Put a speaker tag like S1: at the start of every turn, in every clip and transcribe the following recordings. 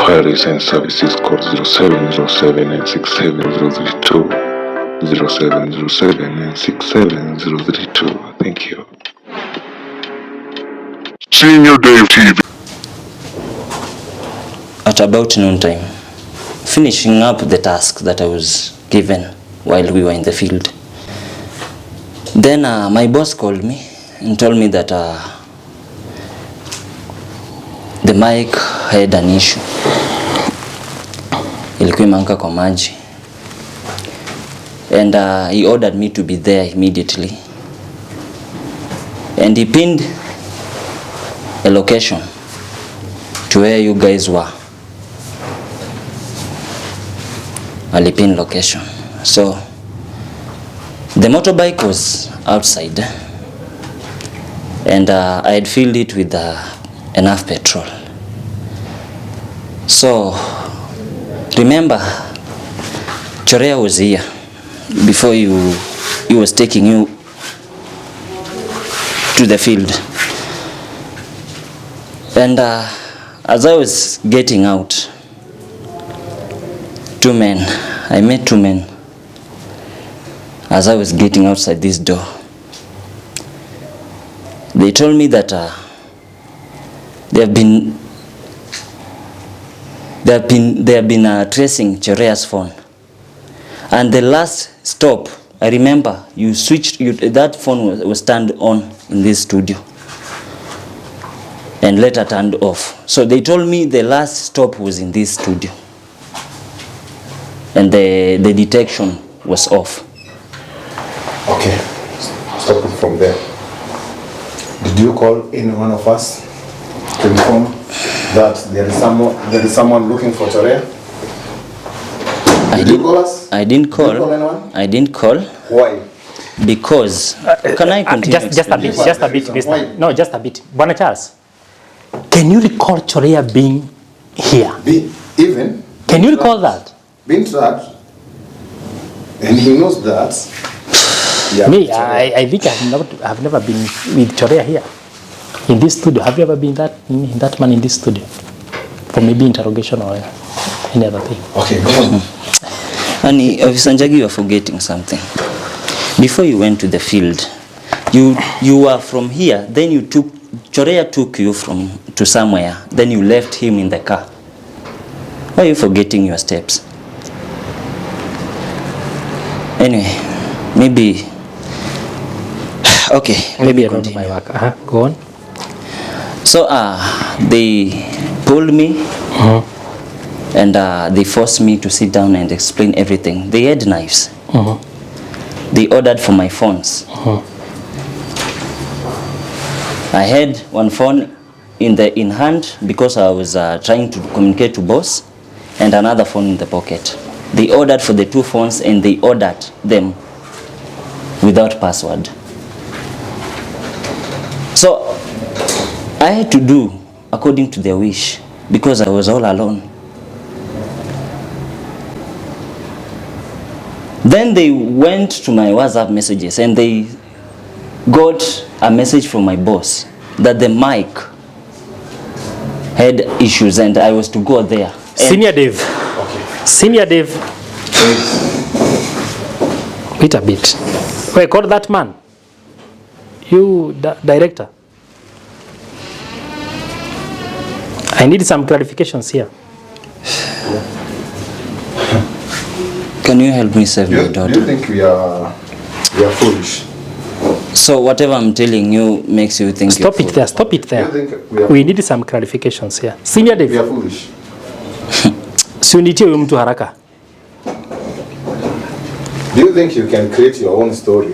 S1: Queries and services code 0707 and 67032. 0707 and 67032. Thank you. Senior Dave TV.
S2: At about noontime, finishing up the task that I was given while we were in the field. Then my boss called me and told me that the mic had an issue. Ilikuwa imeanguka kwa maji. And he ordered me to be there immediately. And he pinned a location to where you guys were. Alipin location. So the motorbike was outside, and I had filled it with enough petrol. So remember, Chorea was here before he was taking you to the field. And as I was getting out, I met two men as I was getting outside this door. They told me that they have been tracing Chorea's phone, and the last stop, I remember you switched, that phone was turned on in this studio and later turned off. So they told me the last stop was in this studio and the detection was off.
S3: Okay, stop it from there. Did you call any one of us to inform that there is someone looking for Chorea? Did you call us?
S2: I didn't call.
S3: Did you call anyone?
S2: I didn't call.
S3: Why?
S2: Because can I continue?
S4: Just a bit, mister. No, just a bit. Bwana Charles, can you recall Chorea being here? Can you recall that?
S3: Being tracked, and he knows that. Yeah,
S4: me, I think I've never been with Chorea here in this studio. Have you ever been that man in this studio for maybe interrogation or any other thing?
S3: Okay, go on.
S2: And Officer Njagi, you are forgetting something. Before you went to the field, you were from here. Then Chorea took you to somewhere. Then you left him in the car. Why are you forgetting your steps? Anyway, maybe. Okay, maybe
S4: I don't do my work. Go on.
S2: So they pulled me and they forced me to sit down and explain everything. They had knives. They ordered for my phones. I had one phone in hand because I was trying to communicate to boss, and another phone in the pocket. They ordered for the two phones and they ordered them without password. So I had to do according to their wish because I was all alone. Then they went to my WhatsApp messages and they got a message from my boss that the mic had issues and I was to go there.
S4: Senior Dave.
S3: Okay.
S4: Senior Dave. Wait a bit. Wait, call that man. You, director. I need some clarifications here.
S2: Can you help me save my daughter?
S3: Do you think we are foolish?
S2: So whatever I'm telling you makes you think
S4: Stop it there. Stop it there.
S3: Do you think
S4: we need some clarifications here. Senior Dave.
S3: We are foolish.
S4: Si unitie huyu mtu haraka.
S3: Do you think you can create your own story?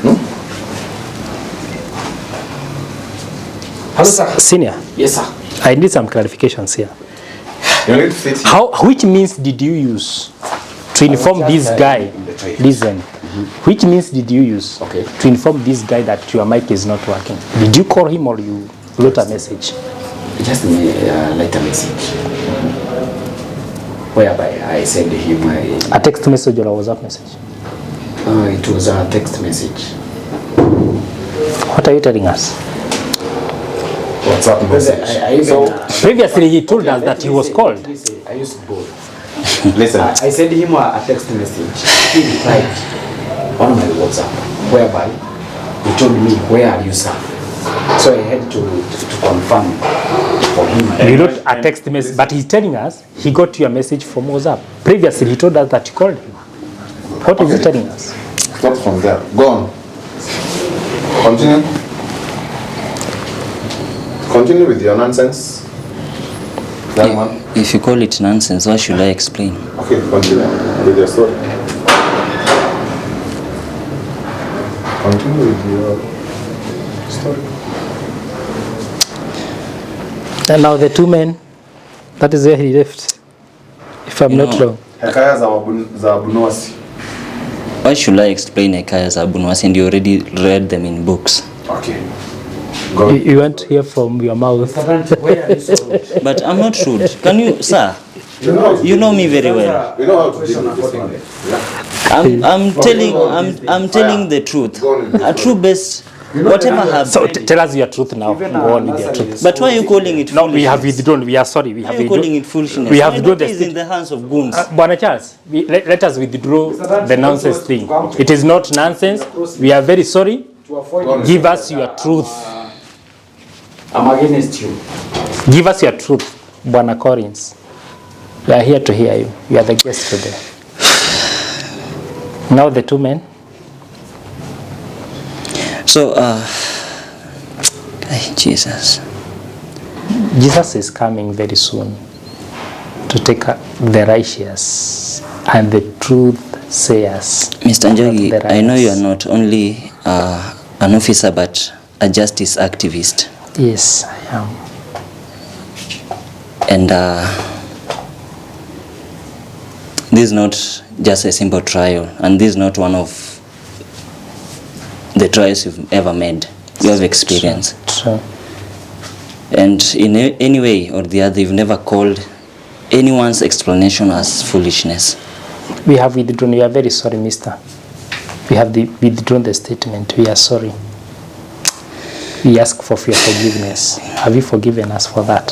S3: No?
S4: Hello, sir. Senior.
S5: Yes, sir.
S4: I need some clarifications here.
S3: You need to fit here.
S4: Which means did you use to inform this guy? Listen. Which means did you use to inform this guy that your mic is not working? Did you call him or you wrote a message?
S5: Just let a message whereby I sent him
S4: a text message or a WhatsApp message?
S5: It was a text message.
S4: What are you telling us?
S3: WhatsApp message.
S5: I even,
S3: So
S4: Previously, he told us that he was called.
S5: I used both.
S3: listen.
S5: I sent him a text message. He replied on my WhatsApp, whereby he told me, "Where are you, sir?" So I had to confirm for him.
S4: You wrote a text message, but he's telling us he got your message from WhatsApp. Previously, he told us that you called him. What is he telling us?
S3: Start from there. Go on. Continue. Continue with your nonsense. That one.
S2: If you call it nonsense, why should I explain?
S3: Okay, continue with your story. Continue with your story.
S4: And now the two men, that is where he left, if I'm not wrong.
S3: Hekaya za Abunwasi.
S2: Why should I explain Hekaya za Abunwasi and you already read them in books?
S3: Okay. Go.
S4: You want to hear from your mouth.
S5: Where are you so rude?
S2: But I'm not rude. Can you, sir? You know me very well.
S3: We know how to deal with this one. Yeah.
S2: I'm telling the truth. A true best, whatever happens.
S4: So tell us your truth now. Go on with your truth.
S2: But why are you calling it
S4: No,
S2: foolishness?
S4: we have withdrawn. We are sorry. We
S2: Why
S4: have
S2: are you calling
S4: withdrawn.
S2: it foolishness?
S4: We have
S2: My
S4: withdrawn
S2: daughter
S4: the
S2: is in the hands of goons.
S4: Bwana Charles, let us withdraw the nonsense thing. It is not nonsense. We are very sorry.
S5: To avoid,
S4: Give us your truth.
S5: I'm against you.
S4: Give us your truth, Bwana Collins. We are here to hear you. You are the guest today. Now the two men.
S2: So, Jesus.
S4: Jesus is coming very soon to take the righteous and the truth sayers.
S2: Mr. Njogi,
S4: The
S2: I know you are
S4: righteous.
S2: not only an officer but a justice activist.
S4: Yes, I am.
S2: And this is not just a simple trial, and this is not one of the trials you've ever made. You have experience.
S4: True.
S2: And in any way or the other, you've never called anyone's explanation as foolishness.
S4: We have withdrawn. We are very sorry, mister. We have withdrawn the statement. We are sorry. We ask for your forgiveness. Have you forgiven us for that?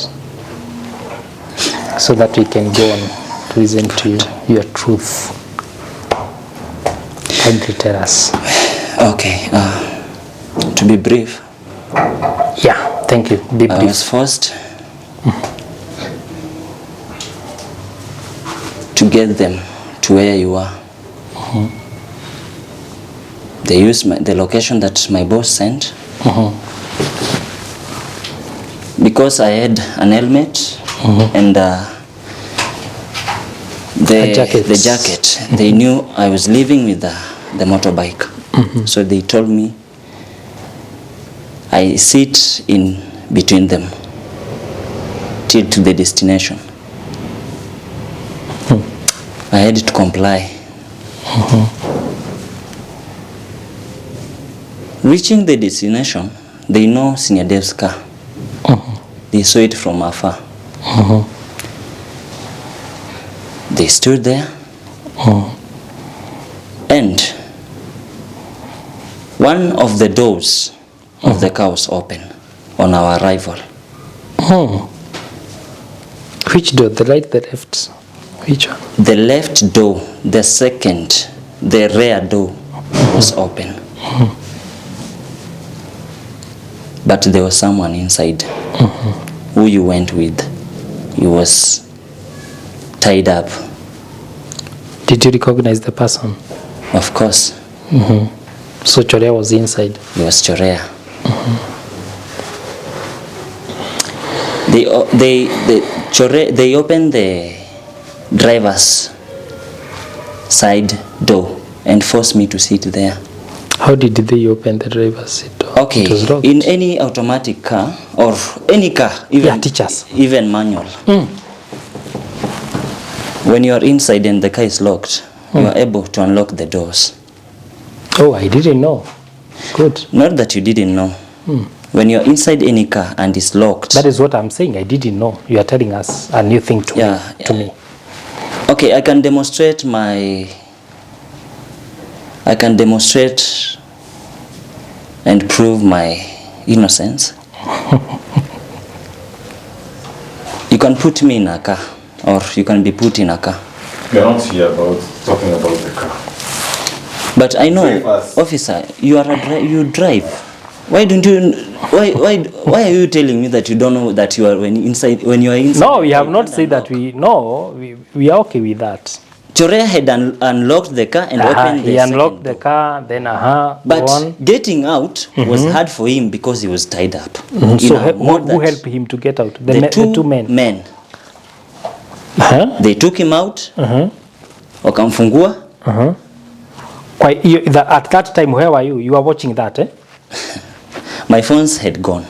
S4: So that we can go on to listen to you, your truth. Kindly tell us.
S2: Okay, to be brief,
S4: Yeah, thank you. Be
S2: I
S4: brief.
S2: was forced to get them to where you are. They used the location that my boss sent. Because I had an helmet and
S4: A jacket.
S2: the jacket. They knew I was leaving with the motorbike. So they told me I sit in between them till to the destination. I had to comply. Reaching the destination, they know Senior Dev's car. They saw it from afar. They stood there, and one of the doors of the car was open on our arrival.
S4: Which door? The right, the left? Which one?
S2: The left door, the second, the rear door was open. But there was someone inside who you went with. He was tied up.
S4: Did you recognize the person?
S2: Of course,
S4: So Chorea was inside.
S2: he was Chorea. They opened the driver's side door and forced me to sit there.
S4: How did they open the driver's seat door?
S2: Okay,
S4: It was locked.
S2: in any automatic car or any car,
S4: Yeah, teachers.
S2: even manual, when you are inside and the car is locked, you are able to unlock the doors.
S4: Oh, I didn't know. Good.
S2: Not that you didn't know. When you are inside any car and it's locked,
S4: That is what I'm saying. I didn't know. You are telling us a new thing to
S2: Yeah,
S4: me. To me.
S2: okay, I can demonstrate and prove my innocence. can put me in a car, or you can be put in a car.
S3: We are not here talking about the car.
S2: But I know,
S3: Drive us.
S2: officer, you drive. Why don't you? Why are you telling me that you don't know that you are when you are inside?
S4: No, we have not said that we. No, we are okay with that.
S2: Chorea had unlocked the car and opened the
S4: He unlocked
S2: second
S4: the
S2: door.
S4: car, then
S2: But
S4: go on.
S2: getting out was hard for him because he was tied up.
S4: So
S2: More
S4: who
S2: that
S4: helped him to get out?
S2: the two
S4: men.
S2: They took him out. Wakamfungua.
S4: At that time, where were you? You were watching that, eh?
S2: My phones had gone.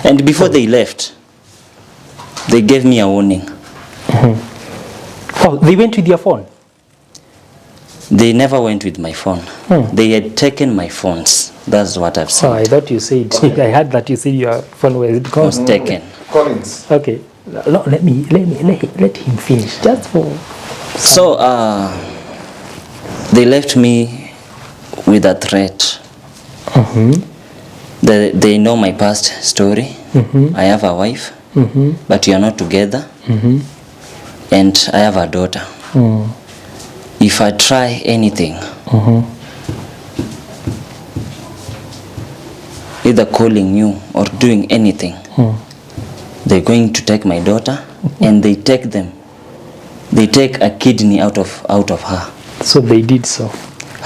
S2: And before they left, they gave me a warning.
S4: Oh, they went with your phone?
S2: They never went with my phone. They had taken my phones. That's what I've
S4: Oh,
S2: said.
S4: I thought you said. I heard that you said your phone was
S2: Was taken.
S3: Collins.
S4: Okay. No, let him finish. Just for.
S2: So they left me with a threat. They know my past story. I have a wife, but we are not together. And I have a daughter. If I try anything, either calling you or doing anything, they're going to take my daughter and they take a kidney out of her.
S4: So they did so.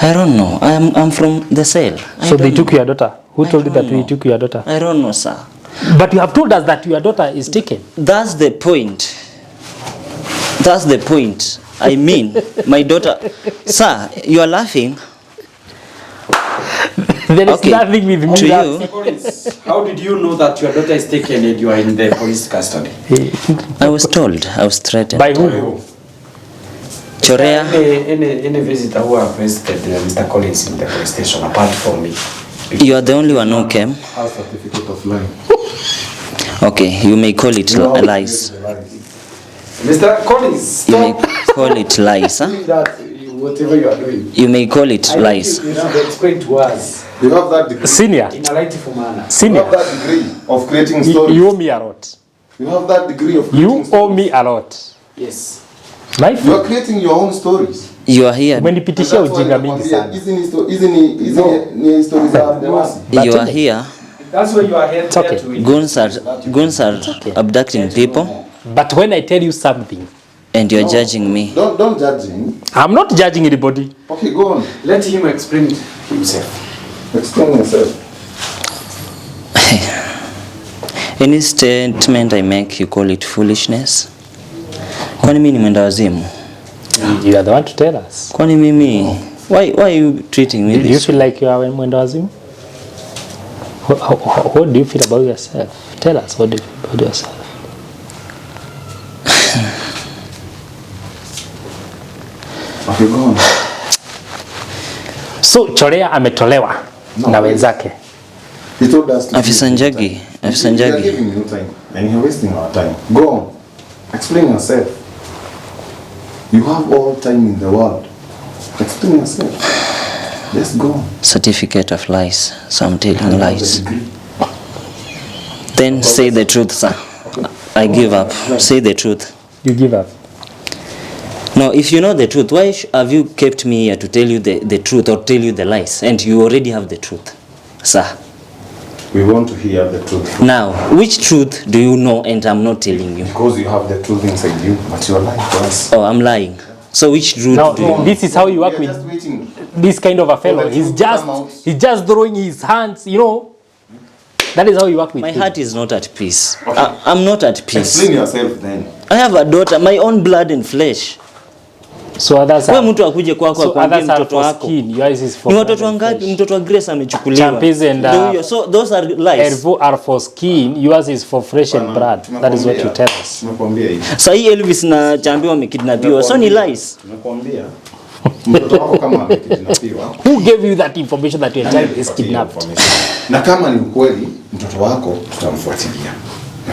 S2: I don't know. I'm from the cell.
S4: So they took your daughter. Who told you that they took your daughter?
S2: I don't know, sir.
S4: But you have told us that your daughter is taken.
S2: That's the point. That's the point. I mean, my daughter. Sir, you are laughing.
S4: There is
S2: Okay,
S4: nothing with me.
S2: to
S4: that-
S2: you.
S5: Collins, how did you know that your daughter is taken and you are in the police custody?
S2: I was told. I was threatened.
S4: By who?
S2: Chorea.
S5: Any visitor who have visited Mr. Collins in the police station apart from me?
S2: You are the only one who came.
S3: House certificate of lying.
S2: Okay, you may call it lies.
S5: Mr. Collins,
S2: You may
S5: stop
S2: call it lies, huh?
S5: doing that, whatever you are doing.
S2: You may call it
S5: I
S2: lies.
S5: think you should explain to us
S3: You have that degree.
S4: Senior.
S5: in a rightful manner.
S3: You
S4: Senior.
S3: have that degree of creating stories.
S4: You owe me a lot.
S3: You have that degree of creating
S4: You
S3: stories.
S4: owe me a lot.
S5: Yes.
S4: My
S3: You are
S4: friend.
S3: creating your own stories.
S2: You are here.
S4: Umenipitishia
S3: That's why
S4: ujinga mingi
S3: nakwambia,
S4: sana.
S3: hizi ni stories za Abdelwasi.
S2: You are here.
S5: That's why you are here,
S4: okay.
S5: to win.
S2: Goons are abducting people,
S4: But when I tell you something,
S2: and you're judging me.
S3: Don't judge him.
S4: I'm not judging anybody.
S3: Okay, go on.
S5: Let him explain himself.
S3: Explain yourself.
S2: Any statement I make, you call it foolishness. Kwani mimi ni mwenda wazimu?
S4: You are the one to tell us.
S2: Kwani mimi? Why are you treating me
S4: Do you
S2: this?
S4: feel like you are mwendo wazimu? What do you feel about yourself? Tell us, what do you feel about yourself?
S3: Okay, go on.
S4: So Chorea ametolewa na wenzake.
S3: He told us to
S2: Afisa
S3: give
S2: Njagi,
S3: time.
S2: Afisa
S3: We are
S2: Njagi.
S3: giving you time and you're wasting our time. Go on. Explain yourself. You have all time in the world. Explain yourself. Let's go on.
S2: Certificate of lies. So I'm telling lies. Then say the truth, sir. I give up. Say the truth.
S4: You give up.
S2: No, if you know the truth, why have you kept me here to tell you the truth or tell you the lies? And you already have the truth, sir.
S3: We want to hear the truth.
S2: Now, which truth do you know and I'm not telling you?
S3: Because you have the truth inside you, but you're lying to us.
S2: Oh, I'm lying. So which truth
S4: Now,
S2: do you
S4: this is how you work
S3: We are just
S4: with
S3: waiting.
S4: this kind of a fellow.
S3: For the
S4: He's
S3: truth to come out.
S4: just throwing his hands, you know. That is how you work with
S2: My
S4: him.
S2: heart is not at peace. I'm not at peace.
S3: Explain yourself then.
S2: I have a daughter, my own blood and flesh.
S4: So others
S2: Wewe
S4: are,
S2: mtu akuje kwako
S4: so
S2: akwambie
S4: others are
S2: mtoto
S4: for
S2: wako.
S4: skin. Yours is for
S2: Ni watoto
S4: blood and
S2: wangapi?
S4: flesh.
S2: Mtoto wa Grace amechukuliwa.
S4: Champis and,
S2: Ndio hiyo. So those are lies.
S4: Ervo are for skin. Yours is for flesh and blood. That is what you tell us.
S3: Tunakwambia hivi.
S2: Sasa hii Elvis na Chambi wamekidnapiwa. So ni lies.
S3: Tunakwambia. Mtoto wako kama amekidnapiwa.
S4: Who gave you that information that your child is kidnapped?
S3: Na kama ni ukweli, mtoto wako tutamfuatilia.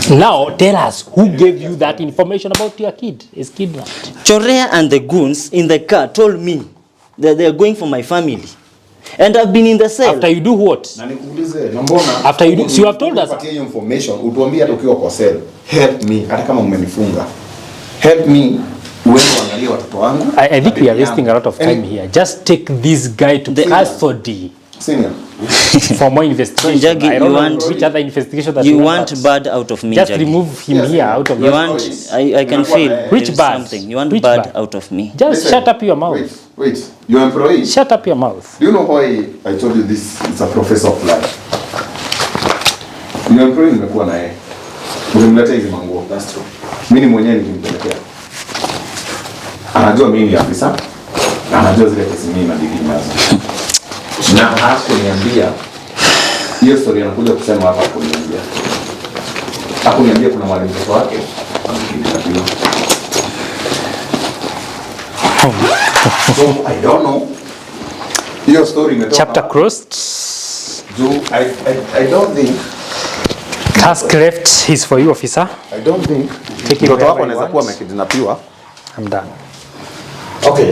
S4: Now tell us who gave you that information about your kid is kidnapped.
S2: Chorea and the goons in the car told me that they are going for my family. And I've been in the cell.
S4: After you do what?
S3: Na nikuulize, na mbona
S4: After you do, so you have told us.
S3: Upatie hiyo information, utuambie hata ukiwa kwa cell. Help me, hata kama umenifunga. Help me. Uende uangalie watoto wangu.
S4: I think we are wasting a lot of time here. Just take this guy to custody.
S3: Senior.
S4: For more investigation.
S2: So, Jackie,
S4: I don't
S2: you
S4: know
S2: want
S4: which other investigation that
S2: you
S4: you
S2: want bad out of me.
S4: Just
S2: Jackie.
S4: remove him here out of
S2: You
S4: your
S2: want
S4: stories.
S2: I can feel
S4: Which
S2: there is
S4: bad?
S2: something. You want
S4: Which
S2: bad
S4: bad?
S2: out of me.
S4: Just
S3: Listen,
S4: shut up your mouth.
S3: Wait. Your employee.
S4: Shut up your mouth.
S3: Do you know why I told you this is a professor of life? Your employee nimekuwa na yeye. Ulimletea hizi manguo. That's true. Mimi mwenyewe nilimpelekea. Anajua mimi ni afisa. Na anajua zile kesi mimi nadili nazo. Na hakuniambia hiyo story anakuja kusema hapa kuniambia. Hakuniambia kuna mwalimu mtoto wake amekidnapiwa. So I don't know. Hiyo story imetoka.
S4: Chapter crossed.
S3: I don't think.
S4: Task left is for you, officer.
S3: I don't think.
S4: Take it
S3: Mtoto
S4: wherever
S3: wako
S4: you
S3: anaweza
S4: want.
S3: kuwa amekidnapiwa.
S4: I'm done.
S5: Okay.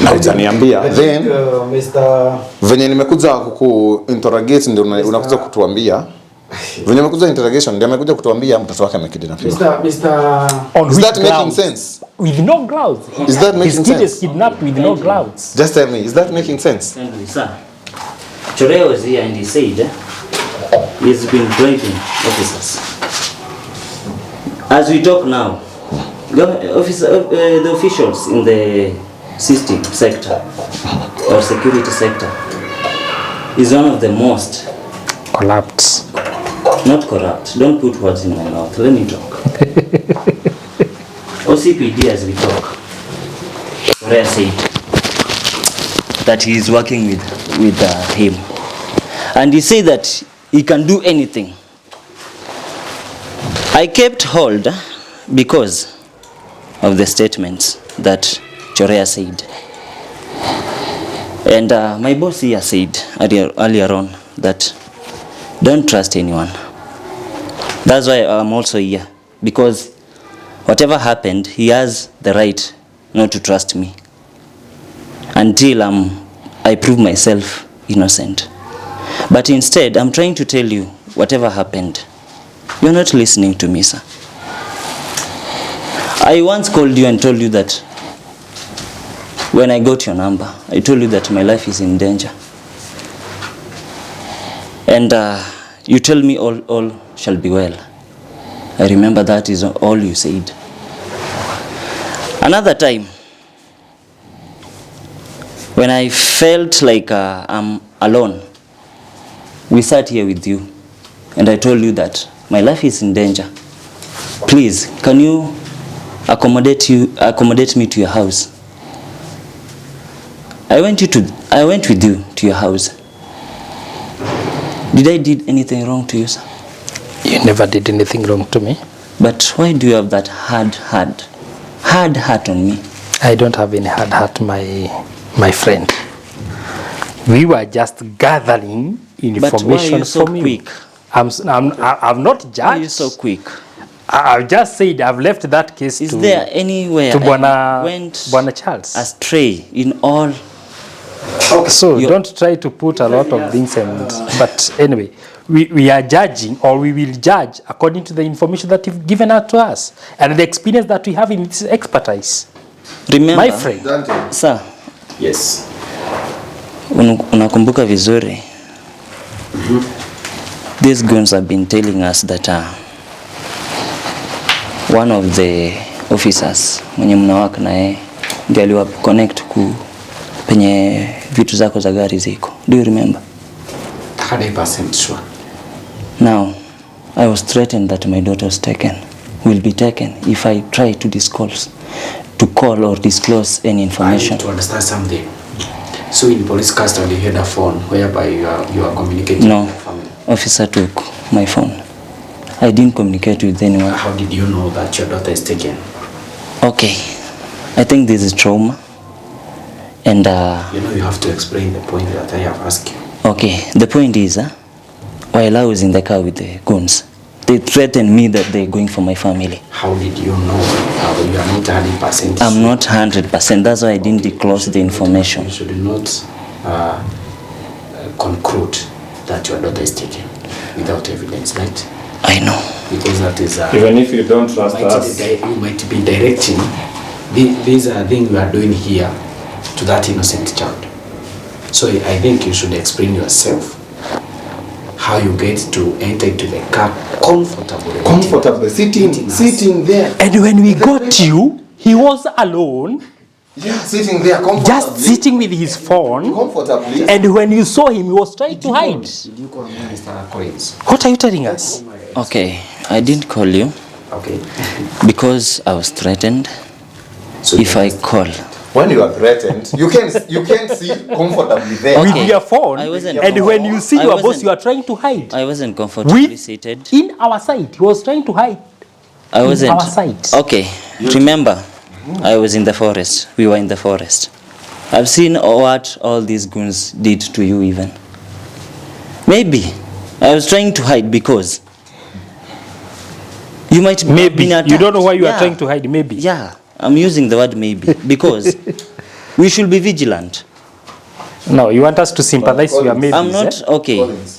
S3: Na hujaniambia. Then
S5: Mr.
S3: venye nimekuja kuku interrogate ndio unakuja kutuambia. Venye nimekuja interrogation ndio amekuja kutuambia mtoto wake amekidnapiwa.
S5: Mr.
S4: On
S3: Is
S4: which
S3: that making
S4: grounds?
S3: sense?
S4: With no gloves.
S3: Is that making
S4: His kid
S3: sense?
S4: is kidnapped with no gloves.
S3: Just tell me, is that making sense?
S2: And sir, Chorea was here and he said he's been bribing officers. As we talk now, the officials in the system sector or security sector is one of the most
S4: Collapsed.
S2: not corrupt. Don't put words in my mouth. Let me talk. OCPD as we talk. Chorea said that he is working with him, and he said that he can do anything. I kept hold because of the statements that Chorea said, and my boss here said earlier on that don't trust anyone. That's why I'm also here, because whatever happened, he has the right not to trust me until I prove myself innocent. But instead, I'm trying to tell you whatever happened. You're not listening to me, sir. I once called you and told you that when I got your number, I told you that my life is in danger. And you tell me all shall be well. I remember that is all you said. Another time, when I felt like I'm alone, we sat here with you and I told you that my life is in danger. Please, can you accommodate me to your house? I went with you to your house. Did I did anything wrong to you, sir?
S4: You never did anything wrong to me.
S2: But why do you have that hard heart on me?
S4: I don't have any hard heart, my friend. We were just gathering information
S2: why are you so
S4: from
S2: quick?
S4: you. I'm not judged.
S2: Why are you so quick?
S4: I've just said I've left that case
S2: Is
S4: to
S2: there anywhere
S4: to
S2: I went
S4: Bwana Charles.
S2: astray in all?
S4: So don't try to put a lot of things in. But anyway, we are judging, or we will judge according to the information that you've given out to us and the experience that we have in this expertise.
S2: Remember,
S4: My friend.
S3: Dante.
S2: Sir,
S5: Yes.
S2: unakumbuka vizuri. These goons have been telling us that one of the officers mwenye mnawaka na yeye ndiye aliwa connect penye vitu zako za gari ziko. Do you remember?
S5: 100% sure.
S2: Now, I was threatened that my daughter will be taken if I try to call or disclose any
S5: I
S2: information.
S5: need to understand something. So in police custody, you had a phone whereby you are communicating
S2: No,
S5: with your family.
S2: officer took my phone. I didn't communicate with anyone.
S5: How did you know that your daughter is taken?
S2: Okay, I think this is trauma. And
S5: You know you have to explain the point that I have asked you.
S2: okay, the point is, while I was in the car with the goons, they threatened me that they're going for my family.
S5: How did you know? You are not 100%.
S2: I'm not 100%. That's why I didn't disclose the information.
S5: You should not conclude that your daughter is taken without evidence, right?
S2: I know.
S5: Because that is
S3: Even if you don't trust us,
S5: you might be directing these are things we are doing here to that innocent child. So I think you should explain yourself how you get to enter into the car comfortably,
S6: sitting there.
S4: And when we got you, he was alone.
S6: Yeah, sitting there comfortably.
S4: Just sitting with his phone.
S6: Comfortably.
S4: And when you saw him, he was trying to hide.
S5: Did you call me Mr. Collins?
S4: What are you telling us?
S2: Okay, I didn't call you
S5: Okay.
S2: because I was threatened.
S5: So
S2: If I call,
S6: When you are threatened, you can sit comfortably there.
S2: Okay.
S4: With your phone.
S2: I wasn't-
S4: And when you see
S2: I
S4: your boss,
S2: wasn't-
S4: you are trying to hide.
S2: I wasn't comfortably
S4: With,
S2: seated.
S4: in our sight, he was trying to hide.
S2: I wasn't.
S4: our sight.
S2: Okay, remember, I was in the forest. We were in the forest. I've seen what all these goons did to you even. Maybe I was trying to hide because you might have
S4: Maybe.
S2: been attacked.
S4: You don't know why you are
S2: Yeah.
S4: trying to hide. Maybe.
S2: Yeah, I'm using the word maybe because we should be vigilant.
S4: No, you want us to sympathize with your maybes.
S2: I'm not okay.
S6: Collins.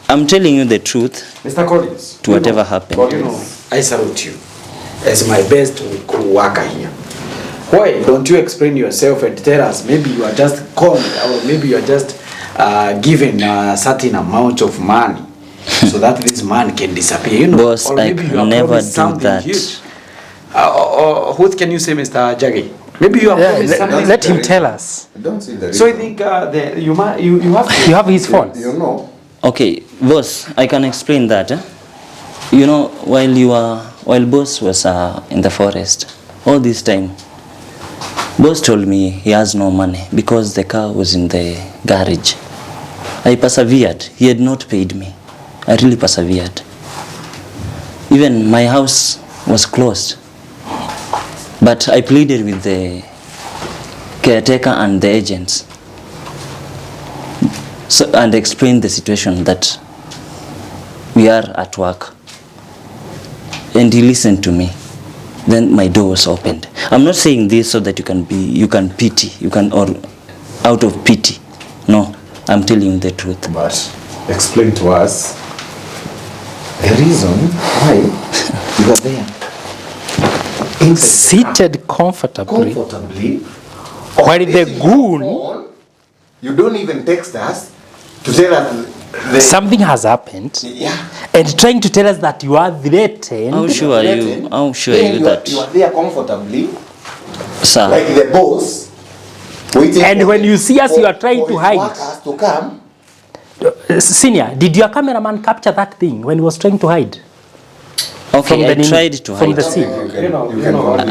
S2: I'm telling you the truth
S5: Mr. Collins,
S2: to whatever happened.
S5: you know, I salute you as my best worker here. Why don't you explain yourself and tell us? Maybe you are just called, or maybe you are just given a certain amount of money so that this man can disappear. You know,
S2: Boss,
S5: or
S2: I
S5: maybe you are
S2: can never
S5: promised
S2: do
S5: something
S2: that.
S5: huge. Or what can you say, Mr. Jaggi? Maybe you are
S4: Yeah,
S5: promised something.
S4: let him tell us.
S6: I don't see the
S5: So I
S6: reason.
S5: think you have to.
S4: You have his phone.
S6: You know.
S2: Okay, boss, I can explain that. You know, while boss was in the forest, all this time, boss told me he has no money because the car was in the garage. I persevered. He had not paid me. I really persevered. Even my house was closed. But I pleaded with the caretaker and the agents. So, and explained the situation that we are at work. And he listened to me. Then my door was opened. I'm not saying this so that you can pity, or out of pity. No, I'm telling you the truth.
S6: But explain to us the reason why you are there.
S4: Seated comfortably.
S6: Comfortably.
S4: While the
S6: Using your
S4: goon,
S6: phone, you don't even text us to tell us
S4: something has happened,
S6: yeah.
S4: and trying to tell us that you are threatened.
S2: How sure are you? How sure are
S6: Then
S2: you that,
S6: you are there comfortably,
S2: sir?
S6: like the boss, waiting.
S4: And
S6: for
S4: when
S6: the-
S4: you see us, you are trying
S6: for
S4: to
S6: his
S4: hide.
S6: workers to come.
S4: Senior, did your cameraman capture that thing when he was trying to hide?
S2: Okay, I tried to
S4: from
S2: hide.
S4: the scene.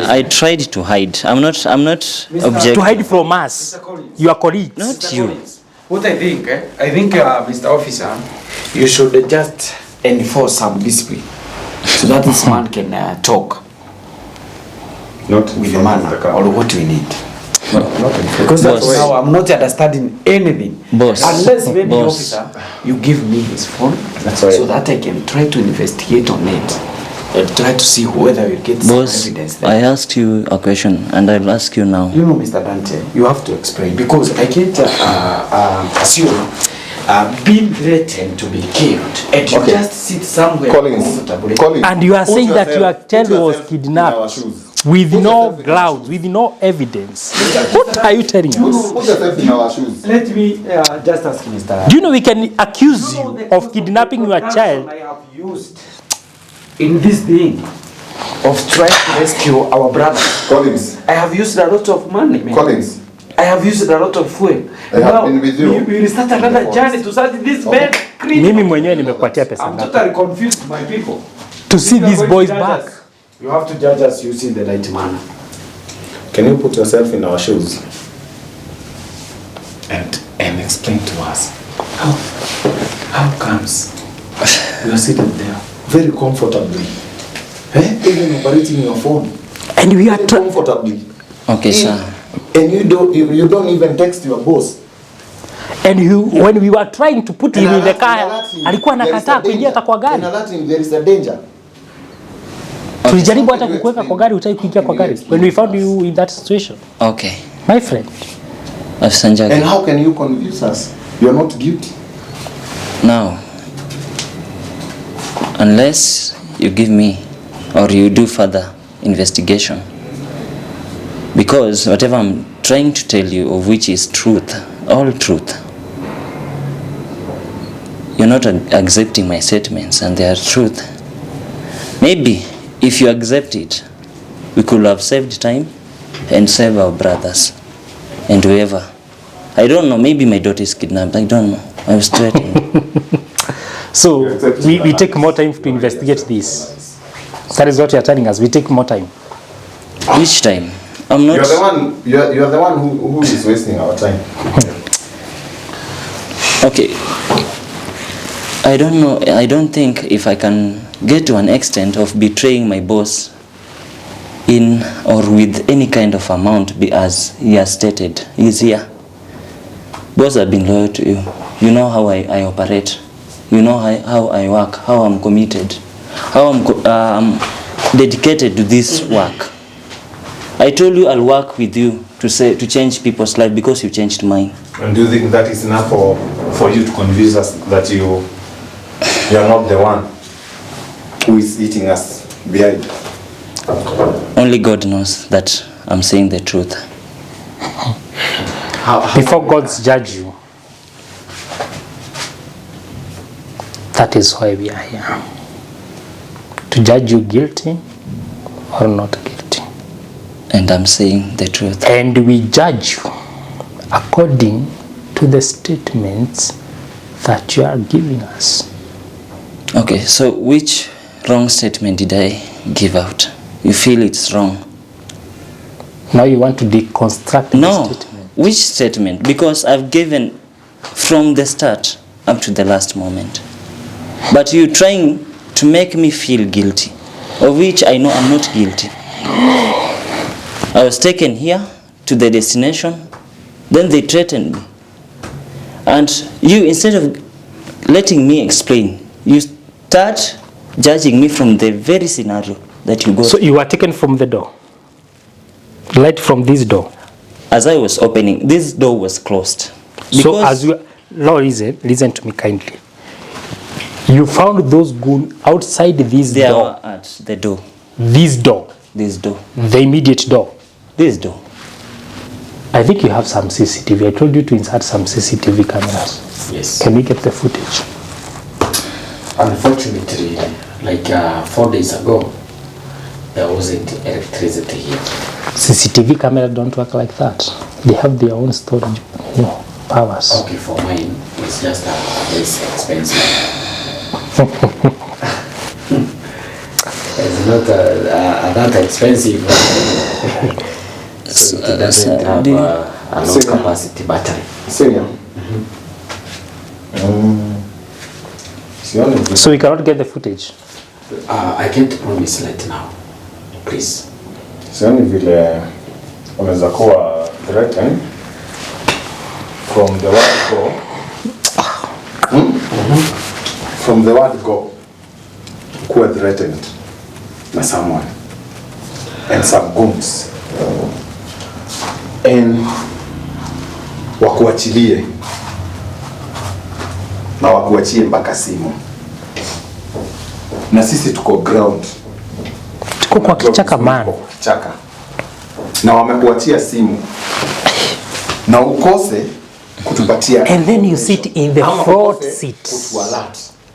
S2: I tried to hide. I'm not objecting.
S4: To hide from us, your colleagues.
S2: Not you.
S5: What I think, Mr. Officer, you should just enforce some discipline so that this man can talk
S3: not
S5: with the
S3: in front
S5: man
S3: of the car.
S5: or what we need.
S3: Not in front.
S5: Because that's
S2: Boss.
S5: now I'm not understanding anything.
S2: Boss.
S5: Unless maybe,
S2: Boss.
S5: officer, you give me his phone
S3: That's right.
S5: so that I can try to investigate on it and try to see whether we get some
S2: Boss,
S5: evidence
S2: I
S5: there.
S2: asked you a question and I'll ask you now.
S5: You know, Mr. Dante, you have to explain because I can't assume being threatened to be killed and you
S6: Okay.
S5: just sit somewhere comfortably.
S6: Collins,
S4: And you are
S6: put
S4: saying that your
S6: yourself-
S4: child
S6: put
S4: was
S6: yourself in our
S4: kidnapped
S6: shoes.
S4: with
S6: Put
S4: no
S6: yourself in our
S4: grounds, with no evidence. What are you telling
S6: Put
S4: us?
S6: yourself in our shoes.
S5: Let me just ask Mr.
S4: Do you know we can accuse you of kidnapping your child?
S5: I have used in this thing of trying to rescue our brother.
S6: Collins,
S5: I have used a lot of money, man.
S6: Collins,
S5: I have used a lot of fuel.
S6: I have been with you
S5: we will start
S6: in
S5: another
S6: the
S5: journey to search this
S6: Okay.
S5: bed.
S4: Mimi mwenyewe nimekupatia pesa
S5: I'm
S4: ngapi?
S5: totally confused, my people.
S4: To see
S5: You are
S4: these
S5: going
S4: boys
S5: to judge
S4: back.
S5: us. You have to judge us using the right manner.
S3: Can you put yourself in our shoes and explain to us how comes you are sitting there very comfortably, even operating your phone
S4: And we are
S6: very
S4: trying.
S6: comfortably,
S2: Okay, sir.
S6: and you don't even text your boss.
S4: And when we were trying to put him in the
S6: And
S4: car,
S6: alert him,
S4: alikuwa
S6: there is a
S4: anakataa kuingia
S6: danger.
S4: hata kwa gari.
S6: And alert him, there is a danger.
S4: Tulijaribu hata
S6: Something
S4: kukuweka
S6: you
S4: kwa gari, utaki kuingia kwa gari.
S6: explain
S4: When we
S6: to
S4: found
S6: us.
S4: you in that situation.
S2: Okay.
S4: My friend,
S2: Afisa Njagi.
S6: And how can you convince us you're not guilty?
S2: Now, unless you give me or you do further investigation, because whatever I'm trying to tell you of which is truth, all truth, you're not accepting my statements and they are truth. Maybe if you accept it, we could have saved time and save our brothers and whoever. I don't know, maybe my daughter is kidnapped, I don't know. I was threatened.
S4: So we take more time to investigate this. That is what you are telling us. We take more time.
S2: Which time? I'm not.
S6: You're the one who is wasting our time.
S2: Okay. I don't know. I don't think if I can get to an extent of betraying my boss in or with any kind of amount, as he has stated. He's here. Boss, I've been loyal to you. You know how I operate. You know how I work, how I'm committed, how I'm dedicated to this work. I told you I'll work with you to change people's life because you changed mine.
S6: And do you think that is enough for you to convince us that you are not the one who is eating us behind?
S2: Only God knows that I'm saying the truth.
S4: Before God's judge you, that is why we are here. To judge you guilty or not guilty.
S2: And I'm saying the truth.
S4: And we judge you according to the statements that you are giving us.
S2: Okay, so which wrong statement did I give out? You feel it's wrong?
S4: Now you want to deconstruct the statement.
S2: Which statement? Because I've given from the start up to the last moment. But you're trying to make me feel guilty, of which I know I'm not guilty. I was taken here to the destination, then they threatened me. And you, instead of letting me explain, you start judging me from the very scenario that you got.
S4: So you were taken from the door? Right from this door?
S2: As I was opening, this door was closed.
S4: So as you... Now listen to me kindly. You found those goons outside this
S2: they
S4: door?
S2: They are at the door.
S4: This door?
S2: This door.
S4: The immediate door?
S2: This door.
S4: I think you have some CCTV. I told you to insert some CCTV cameras.
S5: Yes.
S4: Can we get the footage?
S5: Unfortunately, like 4 days ago, there wasn't electricity here.
S4: CCTV cameras don't work like that. They have their own storage powers.
S5: Okay, for mine, it's just less expensive. It's not that expensive. So it doesn't have a low capacity battery.
S6: Senior.
S4: So we cannot get the footage?
S5: I can't promise right now. Please.
S6: Sioni vile unaweza kuwa threatened from the word go. From the word go, kuwa threatened na someone and some goons and wakuachilie na wakuachie mpaka simu na sisi tuko ground,
S4: tuko kwa kichaka man,
S6: kichaka na wamekuachia simu na ukose kutupatia,
S4: and then you sit in the front seat.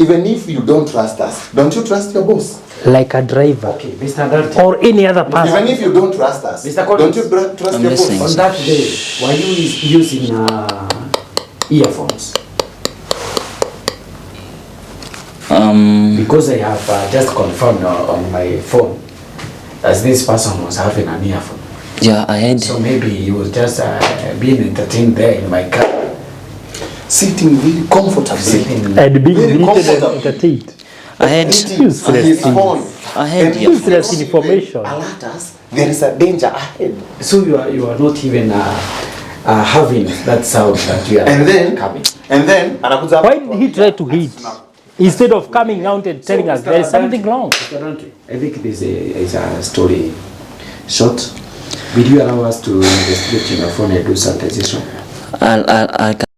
S6: Even if you don't trust us, don't you trust your boss?
S4: Like a driver.
S5: Okay, Mr. Dante.
S4: Or any other person.
S6: Even if you don't trust us, don't you trust your boss?
S5: On that day, were you using earphones? Because I have just confirmed on my phone as this person was having an earphone.
S2: Yeah, I had.
S5: So maybe he was just being entertained there in my car.
S6: Sitting really comfortably.
S4: And being greeted and entertained.
S2: I had
S6: his phone.
S2: I had
S4: useless information.
S6: Alert us. There is a danger ahead.
S5: So you are not even having that sound that you are coming.
S6: And then
S4: why did he try to hide? Instead of coming out and telling us there is something wrong.
S5: I think this is a story short. Will you allow us to investigate your phone and do sanitization?
S2: I'll